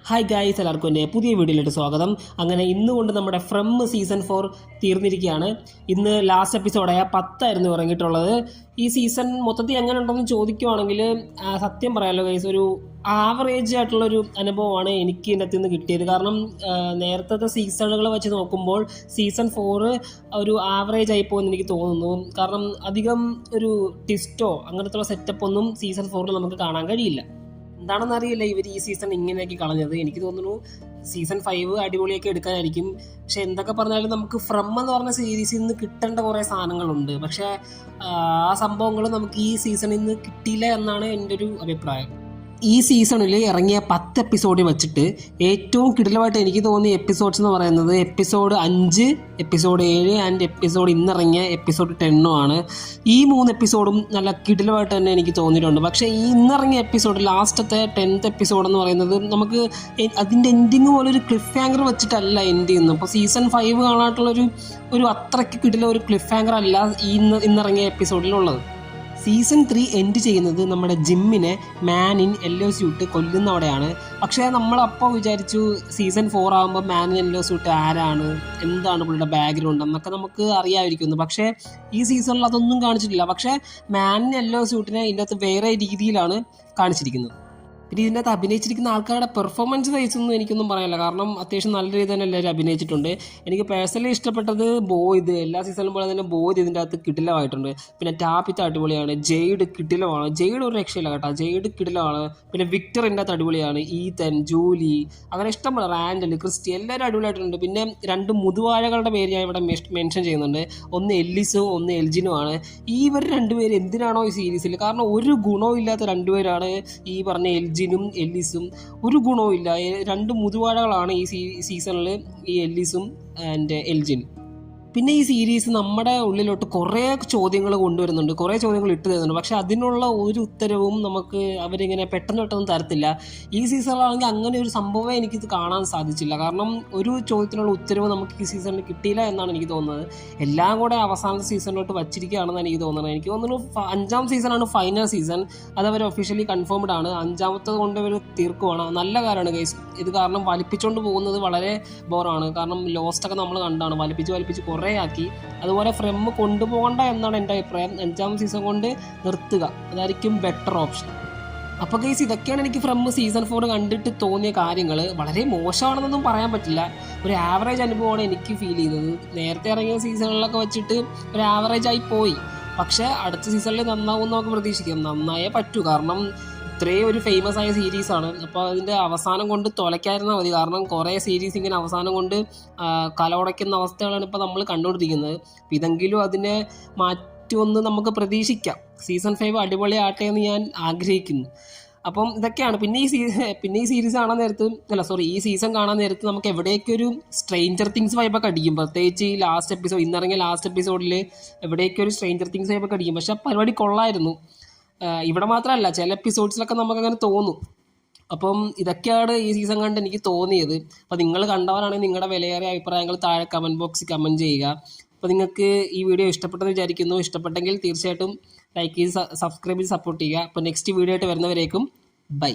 Hi guys, എല്ലാവർക്കും എൻ്റെ പുതിയ വീഡിയോയിലോട്ട് സ്വാഗതം. അങ്ങനെ ഇന്നുകൊണ്ട് നമ്മുടെ ഫ്രം സീസൺ 4 തീർന്നിരിക്കുകയാണ്. ഇന്ന് ലാസ്റ്റ് എപ്പിസോഡായ 10 ഇറങ്ങിയിട്ടുള്ളത്. ഈ സീസൺ മൊത്തത്തിൽ എങ്ങനെ ഉണ്ടെന്ന് ചോദിക്കുവാണെങ്കിൽ സത്യം പറയാമല്ലോ ഗൈസ്, ഒരു ആവറേജ് ആയിട്ടുള്ളൊരു അനുഭവമാണ് എനിക്ക് ഇതിനകത്ത് നിന്ന് കിട്ടിയത്. കാരണം നേരത്തെ സീസണുകൾ വെച്ച് നോക്കുമ്പോൾ സീസൺ 4 ഒരു ആവറേജ് ആയിപ്പോയെന്ന് എനിക്ക് തോന്നുന്നു. കാരണം അധികം ഒരു ട്വിസ്റ്റോ അങ്ങനത്തെ സെറ്റപ്പ് ഒന്നും സീസൺ 4 നമുക്ക് കാണാൻ കഴിയില്ല. എന്താണെന്ന് അറിയില്ല ഇവർ ഈ സീസൺ ഇങ്ങനെയൊക്കെ കളഞ്ഞത്. എനിക്ക് തോന്നുന്നു സീസൺ 5 അടിപൊളിയൊക്കെ എടുക്കാനായിരിക്കും. പക്ഷെ എന്തൊക്കെ പറഞ്ഞാലും നമുക്ക് ഫ്രം എന്ന് പറഞ്ഞ സീരീസിൽ നിന്ന് കിട്ടേണ്ട കുറേ സാധനങ്ങളുണ്ട്. പക്ഷെ ആ സംഭവങ്ങൾ നമുക്ക് ഈ സീസണിൽ നിന്ന് കിട്ടിയില്ല എന്നാണ് എൻ്റെ ഒരു അഭിപ്രായം. ഈ സീസണിൽ ഇറങ്ങിയ 10 എപ്പിസോഡ് വെച്ചിട്ട് ഏറ്റവും കിടിലമായിട്ട് എനിക്ക് തോന്നിയ എപ്പിസോഡ്സ് എന്ന് പറയുന്നത് എപ്പിസോഡ് 5, എപ്പിസോഡ് 7 ആൻഡ് എപ്പിസോഡ് ഇന്നിറങ്ങിയ എപ്പിസോഡ് 10 ആണ്. ഈ 3 എപ്പിസോഡും നല്ല കിടിലമായിട്ട് തന്നെ എനിക്ക് തോന്നിയിട്ടുണ്ട്. പക്ഷേ ഈ ഇന്നിറങ്ങിയ എപ്പിസോഡ്, ലാസ്റ്റത്തെ 10th എപ്പിസോഡ് എന്ന് പറയുന്നത് നമുക്ക് അതിൻ്റെ എൻഡിങ് പോലെ ഒരു ക്ലിഫ് ഹാങ്കർ വെച്ചിട്ടല്ല എൻഡ് ചെയ്യുന്നത്. അപ്പോൾ സീസൺ 5 കാണാനായിട്ടുള്ളൊരു അത്രയ്ക്ക് കിടില ഒരു ക്ലിഫ് ഹാങ്കർ അല്ല ഇന്നിറങ്ങിയ എപ്പിസോഡിലുള്ളത്. സീസൺ 3 എൻഡ് ചെയ്യുന്നത് നമ്മുടെ ജിമ്മിനെ മാൻ ഇൻ യെല്ലോ സ്യൂട്ട് കൊല്ലുന്നവിടെയാണ്. പക്ഷേ നമ്മളപ്പോൾ വിചാരിച്ചു സീസൺ 4 ആകുമ്പോൾ മാൻ ഇൻ യെല്ലോ സ്യൂട്ട് ആരാണ്, എന്താണ് പുള്ളിയുടെ ബാക്ക്ഗ്രൗണ്ട് എന്നൊക്കെ നമുക്ക് അറിയാമായിരിക്കുന്നു. പക്ഷേ ഈ സീസണിൽ അതൊന്നും കാണിച്ചിട്ടില്ല. പക്ഷേ മാൻ ഇൻ യെല്ലോ സ്യൂട്ടിനെ ഇതിനകത്ത് വേറെ രീതിയിലാണ് കാണിച്ചിരിക്കുന്നത്. പിന്നെ ഇതിനകത്ത് അഭിനയിച്ചിരിക്കുന്ന ആൾക്കാരുടെ പെർഫോമൻസ് വൈസൊന്നും എനിക്കൊന്നും പറയാനില്ല. കാരണം അത്യാവശ്യം നല്ല രീതിയിൽ തന്നെ എല്ലാവരും അഭിനയിച്ചിട്ടുണ്ട്. എനിക്ക് പേഴ്സണലി ഇഷ്ടപ്പെട്ടത് ബോയ്ത്, എല്ലാ സീസണിലും പോലെ തന്നെ ബോയ്ത് ഇതിൻ്റെ അകത്ത് കിടിലമായിട്ടുണ്ട്. പിന്നെ ടാപ്പിത്ത അടിപൊളിയാണ്, ജെയ്ഡ് കിടിലമാണ്, ജെയ്ഡ് ഒരു രക്ഷയില്ല കേട്ടോ, ജെയ്ഡ് കിടിലമാണ്. പിന്നെ വിക്ടർ ഇതിൻ്റെ അകത്ത് അടിപൊളിയാണ്, ഈതൻ, ജൂലി, അങ്ങനെ ഇഷ്ടംപോലെ, റാൻഡൽ, ക്രിസ്റ്റി, എല്ലാവരും അടിപൊളിയായിട്ടുണ്ട്. പിന്നെ 2 മുതുവാഴകളുടെ പേര് ഞാൻ ഇവിടെ മെൻഷൻ ചെയ്യുന്നുണ്ട്. ഒന്ന് എല്ലിസും ഒന്ന് എൽജിനുമാണ്. ഇവർ 2 പേര് എന്തിനാണോ ഈ സീരീസിൽ, കാരണം ഒരു ഗുണവും ഇല്ലാത്ത 2 പേരാണ് ഈ പറഞ്ഞ എൽജിനും എല്ലിസും. ഒരു ഗുണവും ഇല്ല. 2 മുതുവാഴകളാണ് ഈ സീസണിൽ, ഈ എല്ലിസും ആൻഡ് എൽജിനും. പിന്നെ ഈ സീരീസ് നമ്മുടെ ഉള്ളിലോട്ട് കുറേ ചോദ്യങ്ങൾ കൊണ്ടുവരുന്നുണ്ട്, കുറേ ചോദ്യങ്ങൾ ഇട്ട് തരുന്നുണ്ട്. പക്ഷെ അതിനുള്ള ഒരു ഉത്തരവും നമുക്ക് അവരിങ്ങനെ പെട്ടെന്ന് തരത്തില്ല. ഈ സീസണിലാണെങ്കിൽ അങ്ങനെ ഒരു സംഭവമേ എനിക്കിത് കാണാൻ സാധിച്ചില്ല. കാരണം ഒരു ചോദ്യത്തിനുള്ള ഉത്തരവ് നമുക്ക് ഈ സീസണിൽ കിട്ടിയില്ല എന്നാണ് എനിക്ക് തോന്നുന്നത്. എല്ലാം കൂടെ അവസാനത്തെ സീസണിലോട്ട് വച്ചിരിക്കുകയാണെന്ന് എനിക്ക് തോന്നുന്നത്. എനിക്ക് തോന്നുന്നു 5ാം സീസണാണ് ഫൈനൽ സീസൺ. അതവർ ഒഫീഷ്യലി കൺഫേംഡ് ആണ്. 5ാമത്തത് കൊണ്ട് അവർ തീർക്കുവാണ്. നല്ല കാര്യമാണ് ഗൈസ് ഇത്. കാരണം വലിപ്പിച്ചുകൊണ്ട് പോകുന്നത് വളരെ ബോറാണ്. കാരണം ലോസ്റ്റൊക്കെ നമ്മൾ കണ്ടാണ്, വലിപ്പിച്ച് കുറേ ആക്കി. അതുപോലെ ഫ്രം കൊണ്ടുപോകണ്ട എന്നാണ് എൻ്റെ അഭിപ്രായം. 5ാം സീസൺ കൊണ്ട് നിർത്തുക, അതായിരിക്കും ബെറ്റർ ഓപ്ഷൻ. അപ്പോൾ ഗൈസ് ഇതൊക്കെയാണ് എനിക്ക് ഫ്രം സീസൺ 4 കണ്ടിട്ട് തോന്നിയ കാര്യങ്ങൾ. വളരെ മോശമാണെന്നൊന്നും പറയാൻ പറ്റില്ല, ഒരു ആവറേജ് അനുഭവമാണ് എനിക്ക് ഫീൽ ചെയ്തത്. നേരത്തെ ഇറങ്ങിയ സീസണുകളിലൊക്കെ വെച്ചിട്ട് ഒരു ആവറേജ് ആയി പോയി. പക്ഷേ അടുത്ത സീസണിൽ നന്നാവും നമുക്ക് പ്രതീക്ഷിക്കാം. നന്നായേ പറ്റൂ, കാരണം ഇത്രയും ഒരു ഫേമസ് ആയ സീരീസാണ്. അപ്പോൾ അതിൻ്റെ അവസാനം കൊണ്ട് തുലയ്ക്കാതിരുന്നാൽ മതി. കാരണം കുറേ സീരീസ് ഇങ്ങനെ അവസാനം കൊണ്ട് കലമുടയ്ക്കുന്ന അവസ്ഥകളാണ് ഇപ്പോൾ നമ്മൾ കണ്ടുകൊണ്ടിരിക്കുന്നത്. അപ്പോൾ ഇതെങ്കിലും അതിനെ മാറ്റുമെന്ന് നമുക്ക് പ്രതീക്ഷിക്കാം. സീസൺ 5 അടിപൊളിയാട്ടെ എന്ന് ഞാൻ ആഗ്രഹിക്കുന്നു. അപ്പം ഇതൊക്കെയാണ്. പിന്നെ ഈ സീരീസ് കാണാൻ നേരത്ത് ഈ സീസൺ കാണാൻ നേരത്ത് നമുക്ക് എവിടെയൊക്കെ ഒരു സ്ട്രേഞ്ചർ തിങ്സ് വൈബൊക്കെ അടിക്കും. പ്രത്യേകിച്ച് ഈ ലാസ്റ്റ് എപ്പിസോഡ്, ഇന്നിറങ്ങിയ ലാസ്റ്റ് എപ്പിസോഡിൽ എവിടെയൊക്കെ ഒരു സ്ട്രേഞ്ചർ തിങ്സ് വൈബൊക്കെ അടിക്കും. പക്ഷെ പരിപാടി കൊള്ളായിരുന്നു. ഇവിടെ മാത്രമല്ല, ചില എപ്പിസോഡ്സിലൊക്കെ നമുക്കങ്ങനെ തോന്നും. അപ്പം ഇതൊക്കെയാണ് ഈ സീസൺ കണ്ട് എനിക്ക് തോന്നിയത്. അപ്പോൾ നിങ്ങൾ കണ്ടവരാണെങ്കിൽ നിങ്ങളുടെ വിലയേറിയ അഭിപ്രായങ്ങൾ താഴെ കമൻറ്റ് ബോക്സിൽ കമൻറ്റ് ചെയ്യുക. അപ്പോൾ നിങ്ങൾക്ക് ഈ വീഡിയോ ഇഷ്ടപ്പെട്ടെന്ന് വിചാരിക്കുന്നു. ഇഷ്ടപ്പെട്ടെങ്കിൽ തീർച്ചയായിട്ടും ലൈക്ക് ചെയ്ത് സബ്സ്ക്രൈബ് ചെയ്ത് സപ്പോർട്ട് ചെയ്യുക. അപ്പോൾ നെക്സ്റ്റ് വീഡിയോ ആയിട്ട് വരുന്നവരേക്കും ബൈ.